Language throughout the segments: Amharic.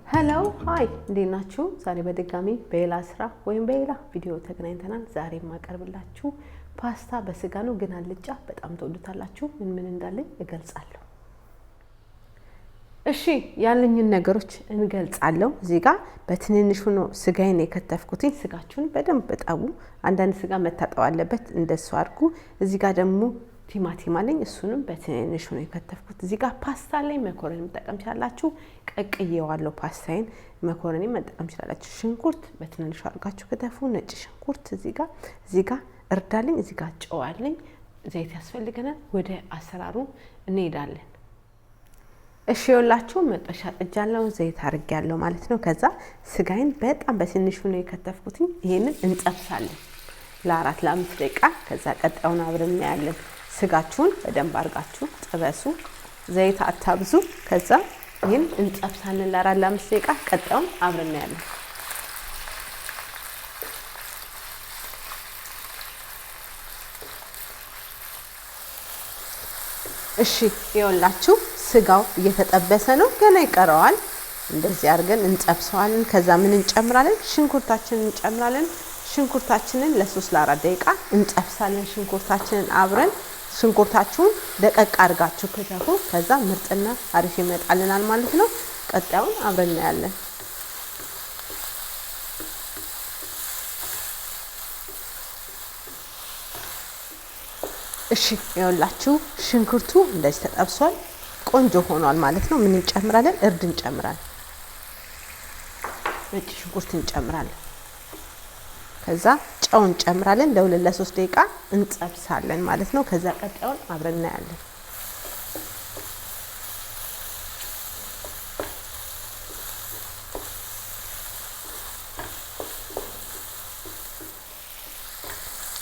ሄሎ ሃይ እንዴት ናችሁ? ዛሬ በድጋሚ በሌላ ስራ ወይም በሌላ ቪዲዮ ተገናኝተናል። ዛሬ ማቀርብላችሁ ፓስታ በስጋ ነው፣ ግን አልጫ በጣም ተወዱታላችሁ። ምን እንዳለኝ እገልጻለሁ። እሺ ያለኝን ነገሮች እንገልጻለሁ። እዚህ ጋር በትንንሹ ነው ስጋዬን የከተፍኩትኝ። ስጋችሁን በደንብ በጣቡ። አንዳንድ ስጋ መታጠብ አለበት፣ እንደሱ አድርጉ። እዚህ ጋር ደግሞ ቲማቲም አለኝ፣ እሱንም በትንንሹ ነው የከተፍኩት። እዚህ ጋር ፓስታ ላይ መኮረኒ መጠቀም ይችላልላችሁ። ቀቅዬዋለሁ ፓስታዬን። መኮረኒ መጠቀም ይችላልላችሁ። ሽንኩርት በትንንሹ አድርጋችሁ ከተፉ። ነጭ ሽንኩርት እዚህ ጋር እርዳለኝ፣ እዚህ ጋር ጨው አለኝ። ዘይት ያስፈልገናል። ወደ አሰራሩ እንሄዳለን። እሺ ይኸውላችሁ መጥበሻ ጥጃለሁ፣ ዘይት አድርጌያለሁ ማለት ነው። ከዛ ስጋዬን በጣም በትንሹ ነው የከተፍኩት። ይሄንን እንጠብሳለን ለ4-5 ደቂቃ። ከዛ ቀጣዩን አብረን እናያለን። ስጋችሁን በደንብ አድርጋችሁ ጥበሱ፣ ዘይት አታብዙ። ከዛ ይሄን እንጠብሳለን ለ4-5 ደቂቃ። ቀጣዩን አብረን እናያለን። እሺ ይኸውላችሁ ስጋው እየተጠበሰ ነው፣ ገና ይቀረዋል። እንደዚህ አድርገን እንጠብሰዋለን። ከዛ ምን እንጨምራለን? ሽንኩርታችንን እንጨምራለን። ሽንኩርታችንን ለ3-4 ደቂቃ እንጠብሳለን። ሽንኩርታችንን አብረን ሽንኩርታችሁን ደቀቅ አድርጋችሁ ከተፉ። ከዛ ምርጥና አሪፍ ይመጣልናል ማለት ነው። ቀጣዩን አብረን እናያለን። እሺ ይኸውላችሁ ሽንኩርቱ እንደዚህ ተጠብሷል፣ ቆንጆ ሆኗል ማለት ነው። ምን እንጨምራለን? እርድ እንጨምራለን፣ ነጭ ሽንኩርት እንጨምራለን። ከዛ ጨው እንጨምራለን። ለ2-3 ደቂቃ እንጠብሳለን ማለት ነው። ከዛ ቀጣዩን አብረን እናያለን።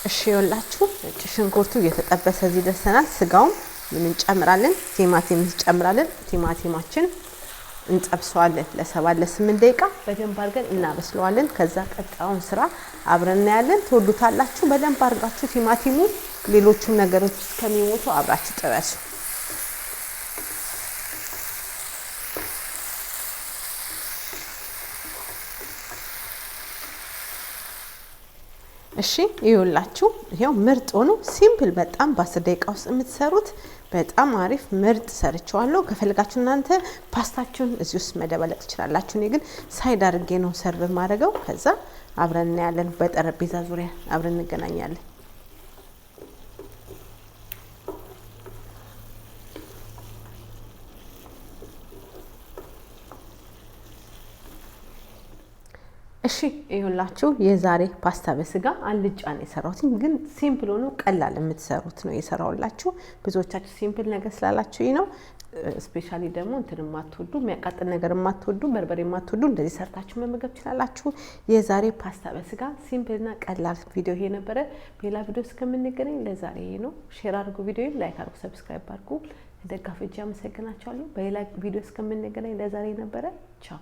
እሺ ይኸውላችሁ ነጭ ሽንኩርቱ እየተጠበሰ እዚህ ደርሰናል። ስጋውን ምን እንጨምራለን? ቲማቲም እንጨምራለን። ቲማቲማችን እንጠብሰዋለን ለ7-8 ደቂቃ በደንብ አድርገን እናበስለዋለን። ከዛ ቀጣዩን ስራ አብረን እናያለን። ትወዱታላችሁ። በደንብ አድርጋችሁ ቲማቲሙ ሌሎቹም ነገሮች እስከሚሞቱ አብራችሁ ጥበሱ። እሺ ይኸውላችሁ ይሄው ምርጥ ሆኖ ሲምፕል በጣም በ10 ደቂቃ ውስጥ የምትሰሩት በጣም አሪፍ ምርጥ ሰርቻለሁ። ከፈልጋችሁ እናንተ ፓስታችሁን እዚህ ውስጥ መደበለቅ ትችላላችሁ። እኔ ግን ሳይድ አድርጌ ነው ሰርቭ ማድረገው። ከዛ አብረን እናያለን። በጠረጴዛ ዙሪያ አብረን እንገናኛለን። እሺ ይኸውላችሁ የዛሬ ፓስታ በስጋ አልጫ ነው የሰራሁት፣ ግን ሲምፕል ሆኖ ቀላል የምትሰሩት ነው የሰራሁላችሁ። ብዙዎቻችሁ ሲምፕል ነገር ስላላችሁ ነው። ስፔሻሊ ደግሞ እንትን ማትወዱ የሚያቃጥል ነገር ማትወዱ በርበሬ ማትወዱ እንደዚህ ሰርታችሁ መመገብ ትችላላችሁ። የዛሬ ፓስታ በስጋ ሲምፕልና ቀላል ቪዲዮ ይሄ ነበረ። በሌላ ቪዲዮ እስከምንገናኝ ለዛሬ ይሄ ነው። ሼር አድርጉ፣ ቪዲዮውን ላይክ አድርጉ፣ ሰብስክራይብ አድርጉ። ለደጋፊዎች አመሰግናችኋለሁ። በሌላ ቪዲዮ እስከምንገናኝ ለዛሬ ነበረ። ቻው።